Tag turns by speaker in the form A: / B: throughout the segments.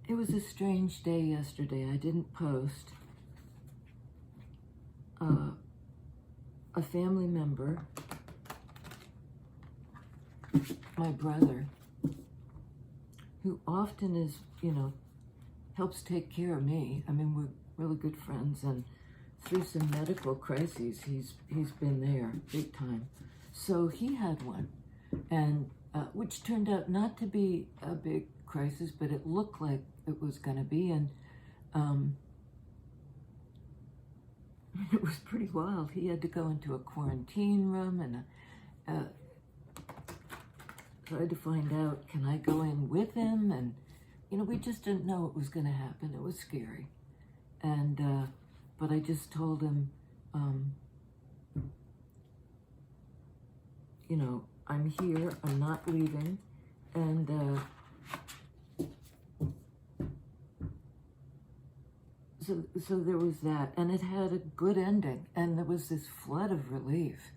A: It was a strange day yesterday. I didn't post. A family member, my brother, who often is, helps take care of me. I mean, we're really good friends, and through some medical crises, he's been there big time. So he had one, and which turned out not to be a big crisis, but it looked like it was going to be, and it was pretty wild. He had to go into a quarantine room, and tried to find out, can I go in with him? And we just didn't know what was going to happen. It was scary, and but I just told him, I'm here, I'm not leaving, and so there was that, and it had a good ending, and there was this flood of relief.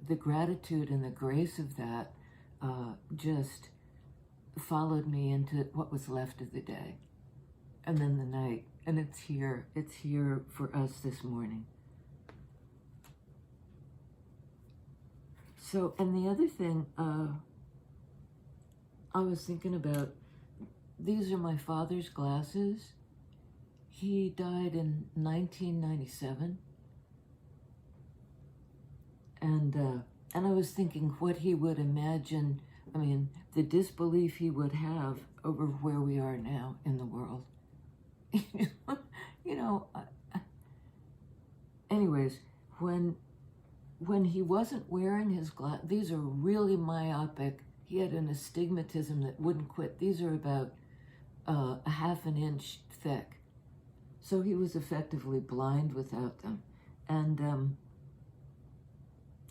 A: The gratitude and the grace of that just followed me into what was left of the day, and then the night, and it's here for us this morning. So, and the other thing I was thinking about, these are my father's glasses. He died in 1997. And I was thinking what he would imagine, I mean, the disbelief he would have over where we are now in the world. Anyways, when he wasn't wearing his glasses, these are really myopic. He had an astigmatism that wouldn't quit. These are about a half an inch thick. So he was effectively blind without them.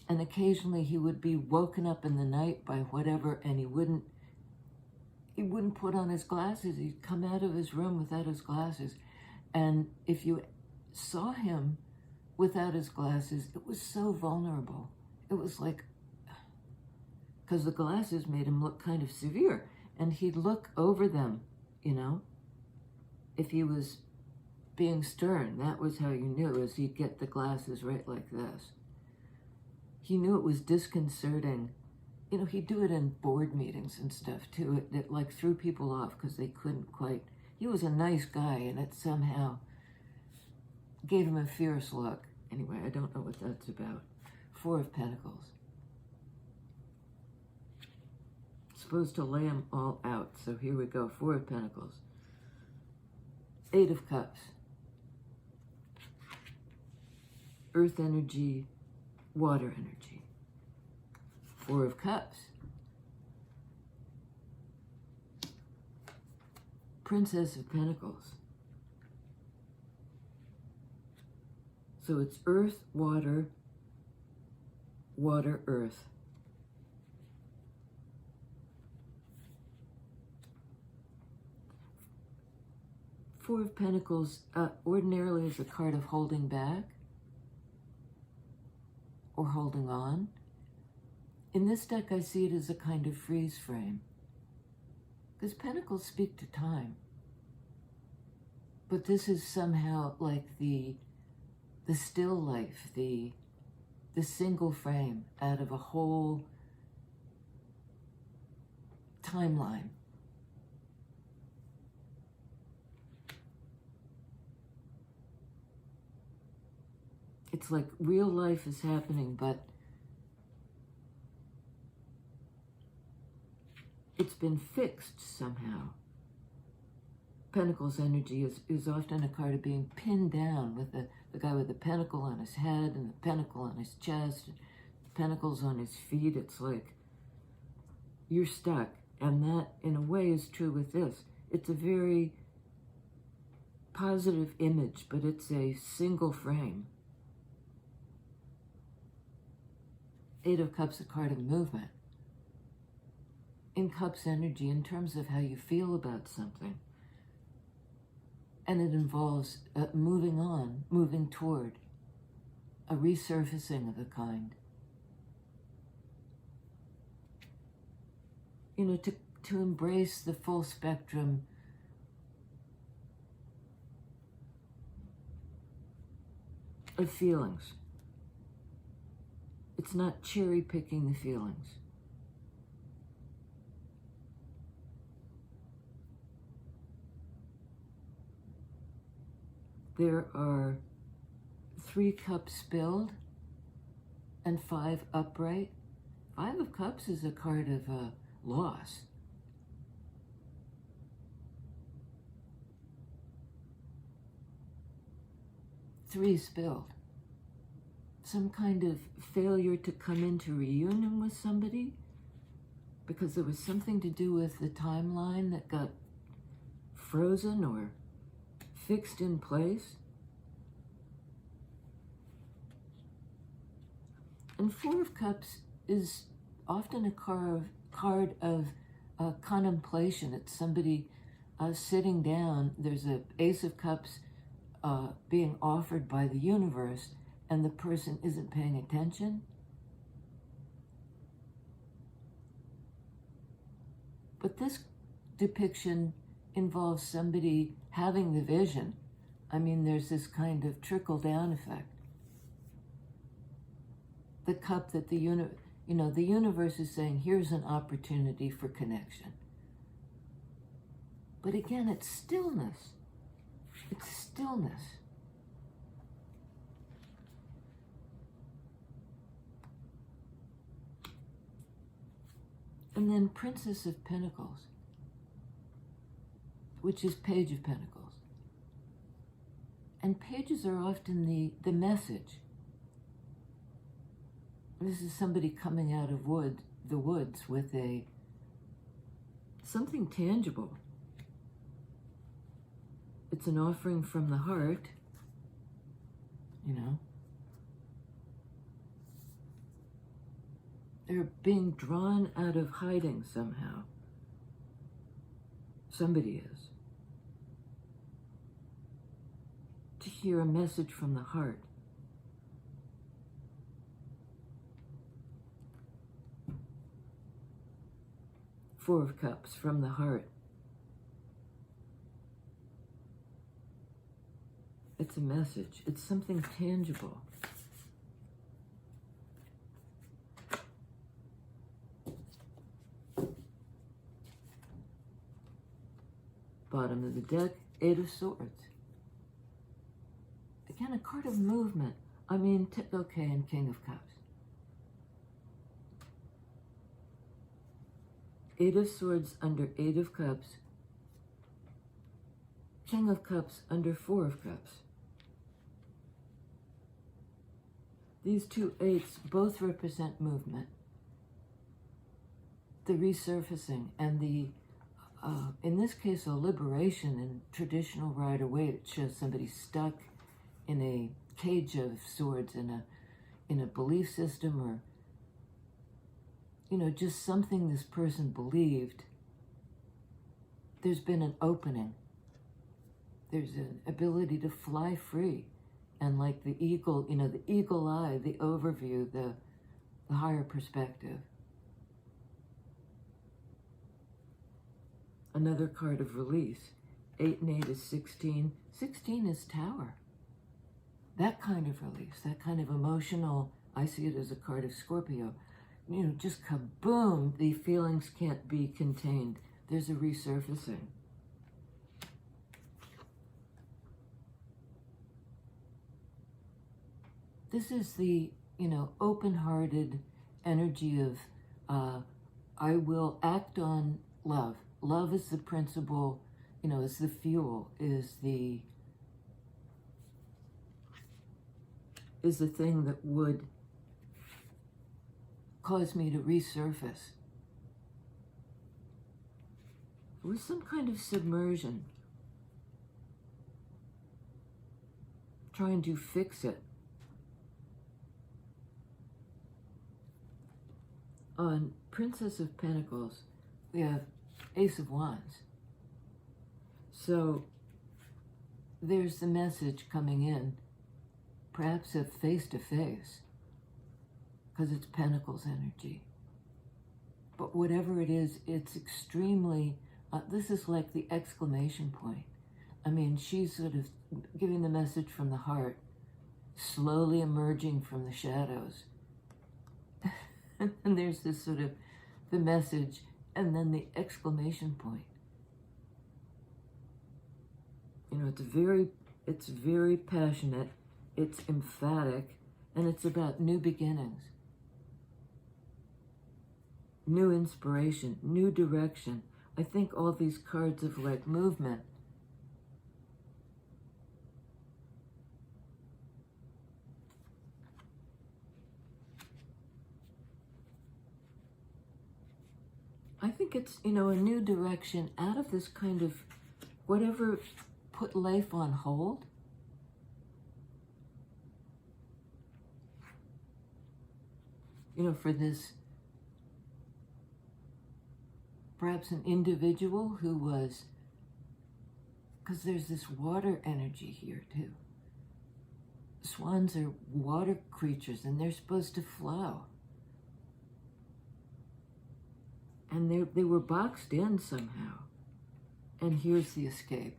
A: And occasionally he would be woken up in the night by whatever, and he wouldn't put on his glasses. He'd come out of his room without his glasses. And if you saw him without his glasses, it was so vulnerable. It was like, because the glasses made him look kind of severe, and he'd look over them, if he was being stern. That was how you knew, is he'd get the glasses right like this. He knew it was disconcerting. He'd do it in board meetings and stuff too. It like threw people off because they couldn't quite. He was a nice guy, and it somehow gave him a fierce look. Anyway, I don't know what that's about. 4 of Pentacles. Supposed to lay them all out. So here we go. 4 of Pentacles. 8 of Cups. Earth energy, water energy. 4 of Cups. Princess of Pentacles. So it's earth, water, water, earth. Four of Pentacles ordinarily is a card of holding back or holding on. In this deck, I see it as a kind of freeze frame, because Pentacles speak to time. But this is somehow like the still life, the single frame out of a whole timeline. It's like real life is happening, but it's been fixed somehow. Pentacles energy is often a card of being pinned down, with the guy with the pentacle on his head and the pentacle on his chest, pentacles on his feet. It's like you're stuck. And that, in a way, is true with this. It's a very positive image, but it's a single frame. 8 of Cups, a card of movement. In Cups energy, in terms of how you feel about something. And it involves moving on, moving toward a resurfacing of a kind. to embrace the full spectrum of feelings. It's not cherry picking the feelings. There are 3 cups spilled and 5 upright. 5 of Cups is a card of loss. Three spilled. Some kind of failure to come into reunion with somebody because there was something to do with the timeline that got frozen or fixed in place. And 4 of Cups is often a card of contemplation. It's somebody sitting down. There's an Ace of Cups being offered by the universe, and the person isn't paying attention. But this depiction involves somebody having the vision. I mean, there's this kind of trickle-down effect. The cup that the universe is saying, here's an opportunity for connection. But again, it's stillness. It's stillness. And then Princess of Pentacles, which is Page of Pentacles. And pages are often the message. This is somebody coming out of the woods with something tangible. It's an offering from the heart, They're being drawn out of hiding somehow. Somebody is. To hear a message from the heart. Four of Cups from the heart. It's a message. It's something tangible. Bottom of the deck, Eight of Swords. Again, a card of movement. And King of Cups. Eight of Swords under Eight of Cups. King of Cups under Four of Cups. These two eights both represent movement. The resurfacing and in this case, a liberation in traditional Rider-Waite. It shows somebody stuck in a cage of swords in a belief system, or just something this person believed. There's been an opening. There's an ability to fly free, and like the eagle, the eagle eye, the overview, the higher perspective. Another card of release. 8 and 8 is 16. 16 is Tower. That kind of release, that kind of emotional, I see it as a card of Scorpio. Just kaboom, the feelings can't be contained. There's a resurfacing. This is the, open-hearted energy of, I will act on love. Love is the principle, is the fuel, is the thing that would cause me to resurface. With some kind of submersion. Trying to fix it. On Princess of Pentacles, we have Ace of Wands. So there's the message coming in, perhaps a face-to-face, because it's Pentacles energy. But whatever it is, it's extremely, this is like the exclamation point. I mean, she's sort of giving the message from the heart, slowly emerging from the shadows. And there's this sort of the message and then the exclamation point. You know, it's very passionate, it's emphatic, and it's about new beginnings, new inspiration, new direction. I think all these cards of like movement. I think it's, you know, a new direction out of this kind of whatever put life on hold. You know, for this, perhaps an individual who was, because there's this water energy here too. Swans are water creatures and they're supposed to flow. And they were boxed in somehow. And here's the escape.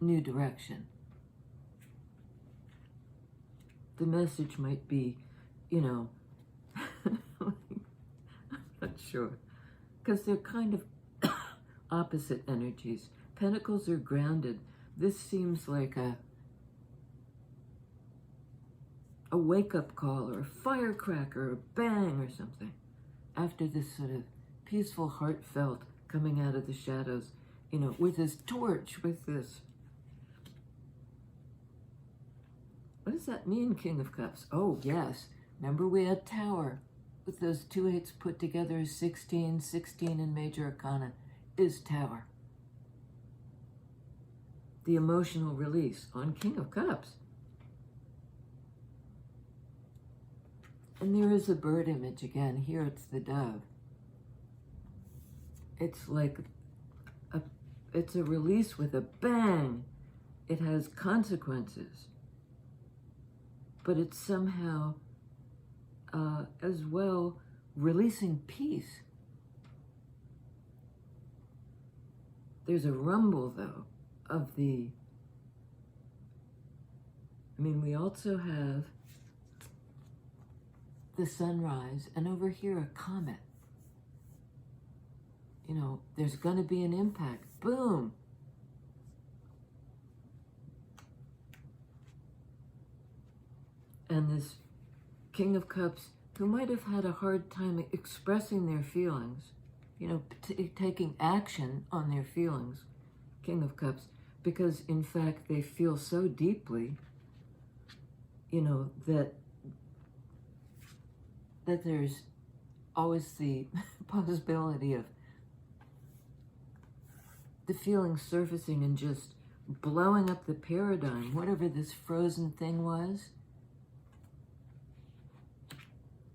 A: New direction. The message might be, you know, I'm not sure. Because they're kind of opposite energies. Pentacles are grounded. This seems like a wake-up call or a firecracker or a bang or something after this sort of peaceful, heartfelt coming out of the shadows, you know, with this torch, with this. What does that mean, King of Cups? Oh, yes. Remember we had Tower with those 2 8s put together as 16. 16 in Major Arcana is Tower. The emotional release on King of Cups. And there is a bird image again. Here it's the dove. It's like it's a release with a bang. It has consequences. But it's somehow as well releasing peace. There's a rumble though of the, I mean, we also have the sunrise, and over here a comet. You know, there's going to be an impact. Boom! And this King of Cups, who might have had a hard time expressing their feelings, you know, taking action on their feelings, King of Cups, because in fact they feel so deeply, you know, that there's always the possibility of the feelings surfacing and just blowing up the paradigm, whatever this frozen thing was.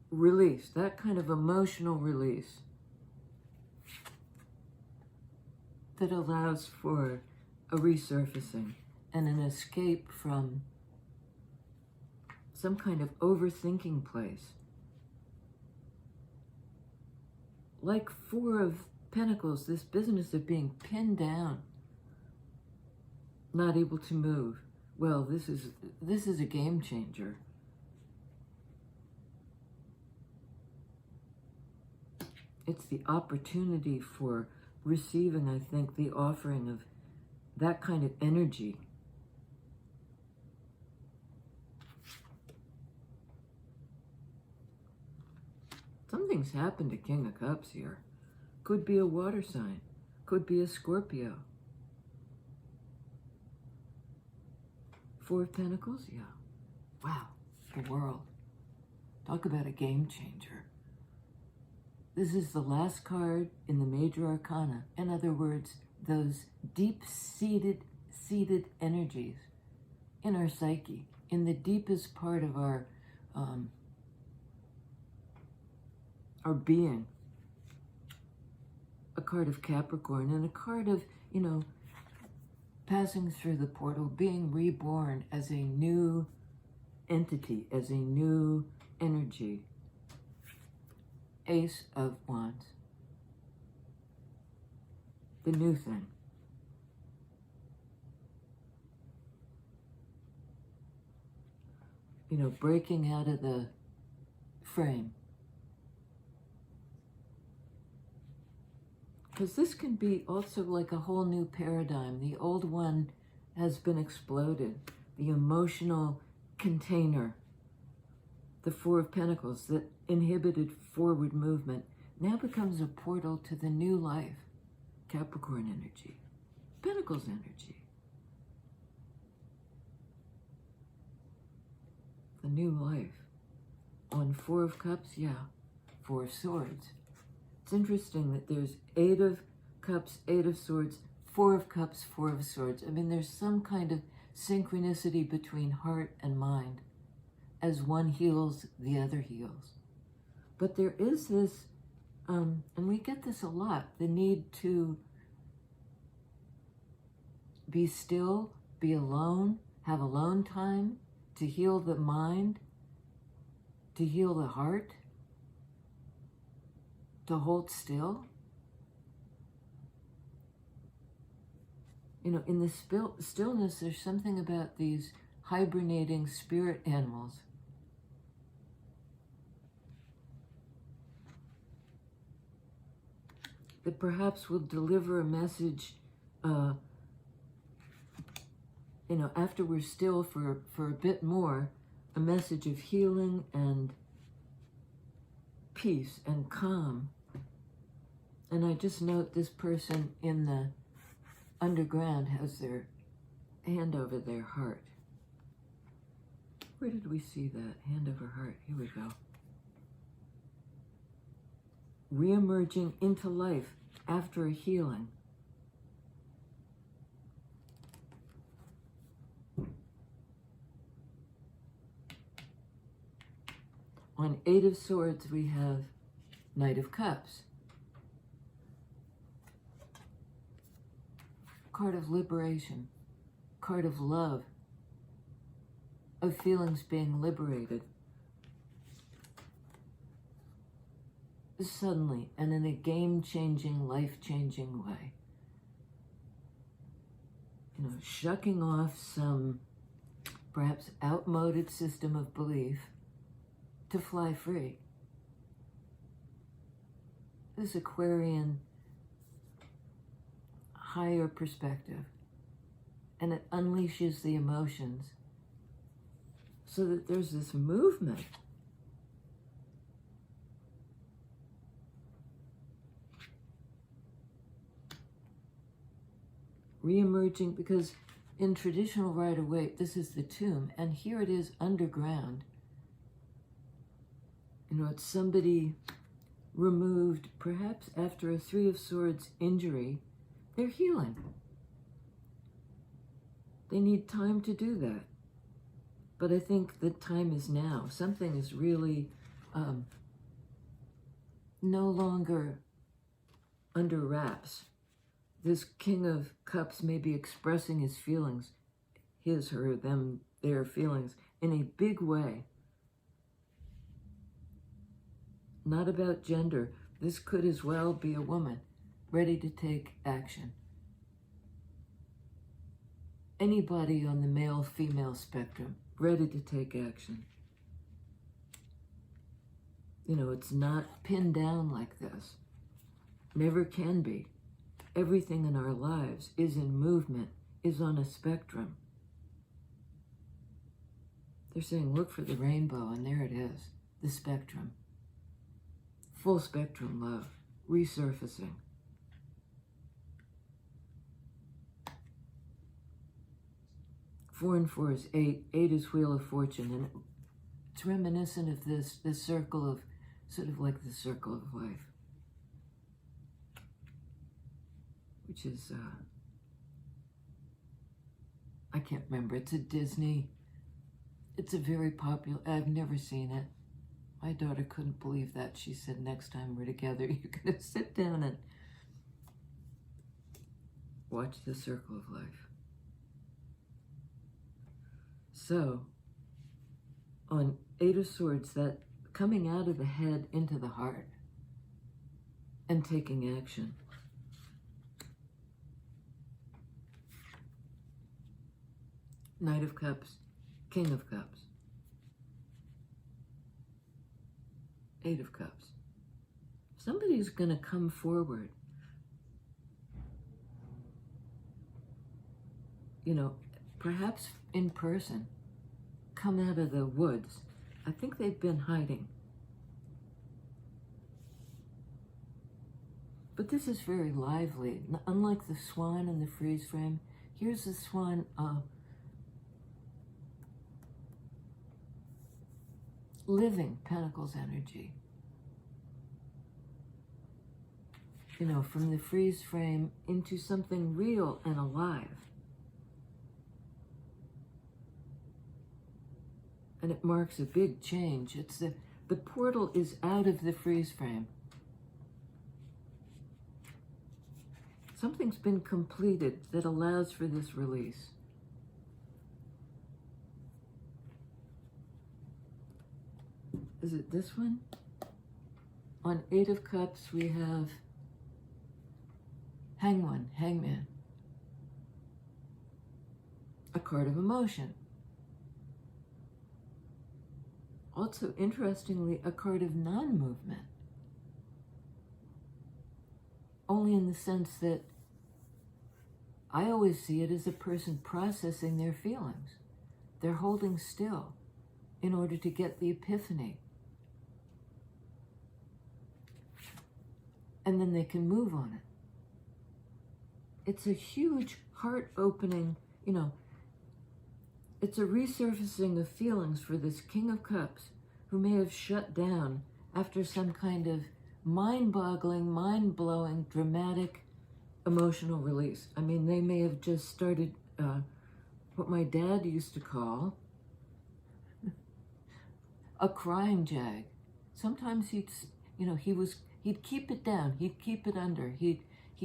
A: Release, that kind of emotional release that allows for a resurfacing and an escape from some kind of overthinking place. Like 4 of Pentacles, this business of being pinned down, not able to move. Well, this is a game changer. It's the opportunity for receiving, I think, the offering of that kind of energy. Something's happened to King of Cups here. Could be a water sign. Could be a Scorpio. 4 of Pentacles? Yeah. Wow. The world. Talk about a game changer. This is the last card in the Major Arcana. In other words, those deep-seated energies in our psyche, in the deepest part of our being. A card of Capricorn and a card of, you know, passing through the portal, being reborn as a new entity, as a new energy. Ace of Wands. The new thing. You know, breaking out of the frame. Because this can be also like a whole new paradigm. The old one has been exploded. The emotional container, the Four of Pentacles that inhibited forward movement, now becomes a portal to the new life. Capricorn energy, Pentacles energy. The new life. On Four of Cups, yeah, Four of Swords. It's interesting that there's 8 of Cups, 8 of Swords, 4 of Cups, 4 of Swords. I mean, there's some kind of synchronicity between heart and mind. As one heals, the other heals. But there is this, and we get this a lot, the need to be still, be alone, have alone time, to heal the mind, to heal the heart, to hold still. You know, in the stillness, there's something about these hibernating spirit animals that perhaps will deliver a message, you know, after we're still for a bit more, a message of healing and peace and calm. And I just note this person in the underground has their hand over their heart. Where did we see that? Hand over heart. Here we go. Re-emerging into life after a healing. On 8 of Swords, we have Knight of Cups. Card of liberation. Card of love. Of feelings being liberated. Suddenly, and in a game-changing, life-changing way. You know, shucking off some perhaps outmoded system of belief to fly free. This Aquarian higher perspective, and it unleashes the emotions so that there's this movement. Re-emerging, because in traditional Rider-Waite, this is the tomb, and here it is underground. You know, it's somebody removed, perhaps after a 3 of Swords injury. They're healing. They need time to do that. But I think the time is now. Something is really no longer under wraps. This King of Cups may be expressing his feelings, his, her, them, their feelings, in a big way. Not about gender. This could as well be a woman ready to take action. Anybody on the male-female spectrum ready to take action. You know, it's not pinned down like this. Never can be. Everything in our lives is in movement, is on a spectrum. They're saying, look for the rainbow, and there it is, the spectrum. Full spectrum love, resurfacing. Four and 4 is 8. 8 is Wheel of Fortune, and it's reminiscent of this circle of, sort of like the circle of life. Which is, I can't remember. It's a Disney. It's a very popular, I've never seen it. My daughter couldn't believe that. She said, next time we're together, you're going to sit down and watch the circle of life. So, on Eight of Swords, that coming out of the head into the heart and taking action. Knight of Cups, King of Cups, Eight of Cups. Somebody's going to come forward. You know, perhaps in person, come out of the woods. I think they've been hiding. But this is very lively. Unlike the swan in the freeze frame, here's the swan living Pentacles energy. You know, from the freeze frame into something real and alive. And it marks a big change. It's the portal is out of the freeze frame. Something's been completed that allows for this release. Is it this one? On Eight of Cups, we have Hangman. A card of emotion. Also, interestingly, a card of non-movement. Only in the sense that I always see it as a person processing their feelings. They're holding still in order to get the epiphany. And then they can move on it. It's a huge heart-opening, you know, it's a resurfacing of feelings for this King of Cups who may have shut down after some kind of mind-boggling, mind-blowing, dramatic, emotional release. I mean, they may have just started what my dad used to call a crying jag. Sometimes he'd keep it down, he'd keep it under. He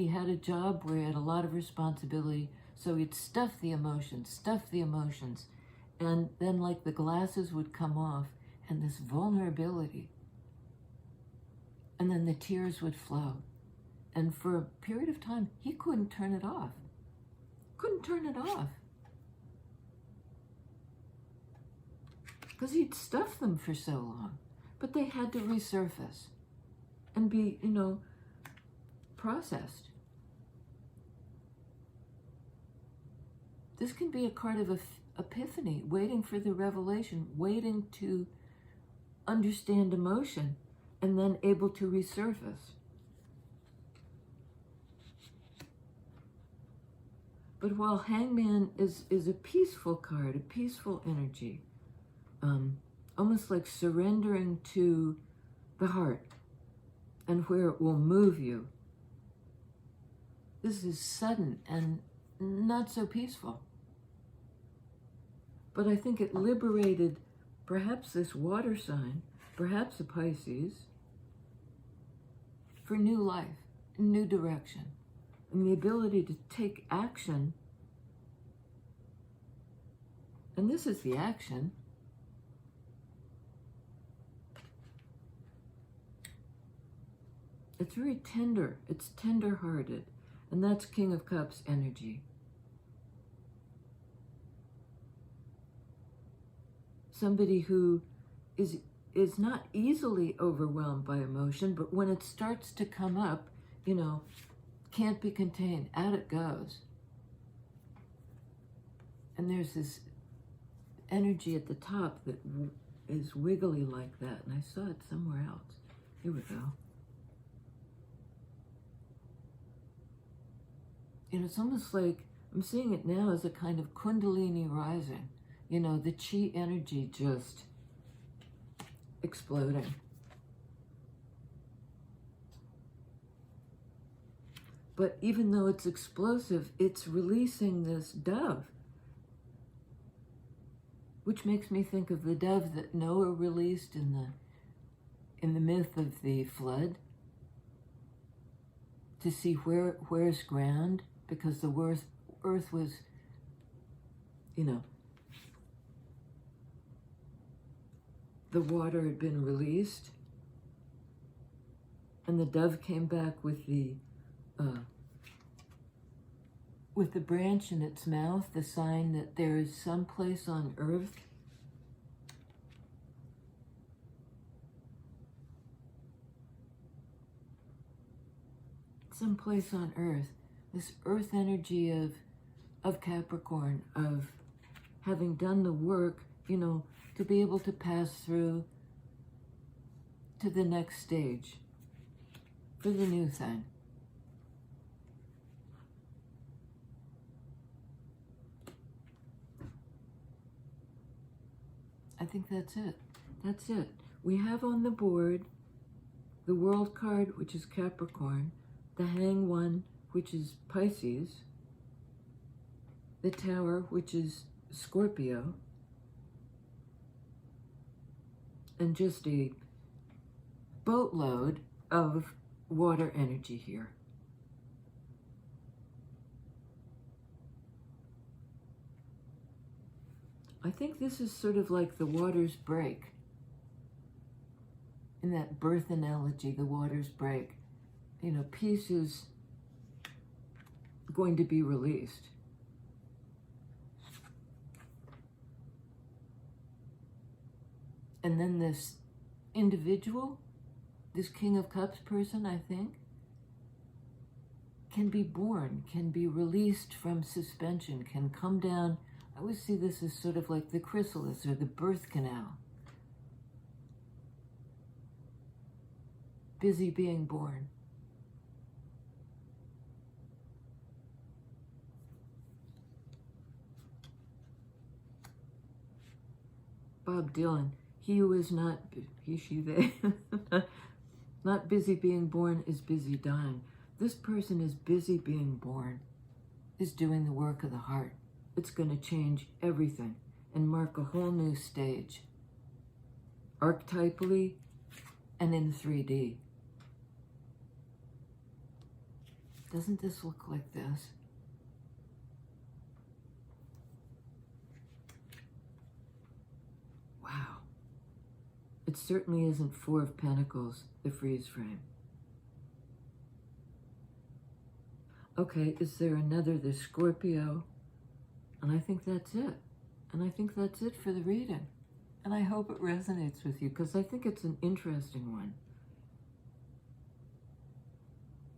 A: had a job where he had a lot of responsibility, so he'd stuff the emotions, and then like the glasses would come off, and this vulnerability, and then the tears would flow. And for a period of time, he couldn't turn it off. Because he'd stuffed them for so long. But they had to resurface and be, you know, processed. This can be a card of epiphany, waiting for the revelation, waiting to understand emotion, and then able to resurface. But while Hangman is a peaceful card, a peaceful energy, almost like surrendering to the heart and where it will move you, this is sudden and not so peaceful. But I think it liberated perhaps this water sign, perhaps a Pisces, for new life, new direction, and the ability to take action. And this is the action. It's very tender, it's tender-hearted, and that's King of Cups energy. Somebody who is not easily overwhelmed by emotion, but when it starts to come up, you know, can't be contained, out it goes. And there's this energy at the top that is wiggly like that, and I saw it somewhere else. Here we go. You know, it's almost like, I'm seeing it now as a kind of kundalini rising. You know, the chi energy just exploding. But even though it's explosive, it's releasing this dove, which makes me think of the dove that Noah released in the myth of the flood, to see where's ground, because the earth was, you know, the water had been released, and the dove came back with the branch in its mouth, the sign that there is some place on earth this earth energy of Capricorn, of having done the work, you know, to be able to pass through to the next stage for the new thing. I think that's it. That's it. We have on the board the World card, which is Capricorn, the Hang one, which is Pisces, the Tower, which is Scorpio, and just a boatload of water energy here. I think this is sort of like the waters break. In that birth analogy, the waters break. You know, peace is going to be released. And then this individual, this King of Cups person, I think, can be born, can be released from suspension, can come down. I always see this as sort of like the chrysalis or the birth canal. Busy being born. Bob Dylan, he who is not, he, she, they, not busy being born is busy dying. This person is busy being born, is doing the work of the heart. It's going to change everything and mark a whole new stage, archetypally and in 3D. Doesn't this look like this? Wow. It certainly isn't Four of Pentacles, the freeze frame. Okay, is there another, the Scorpio? And I think that's it. And I think that's it for the reading. And I hope it resonates with you, because I think it's an interesting one.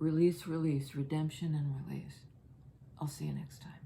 A: Release, release, redemption and release. I'll see you next time.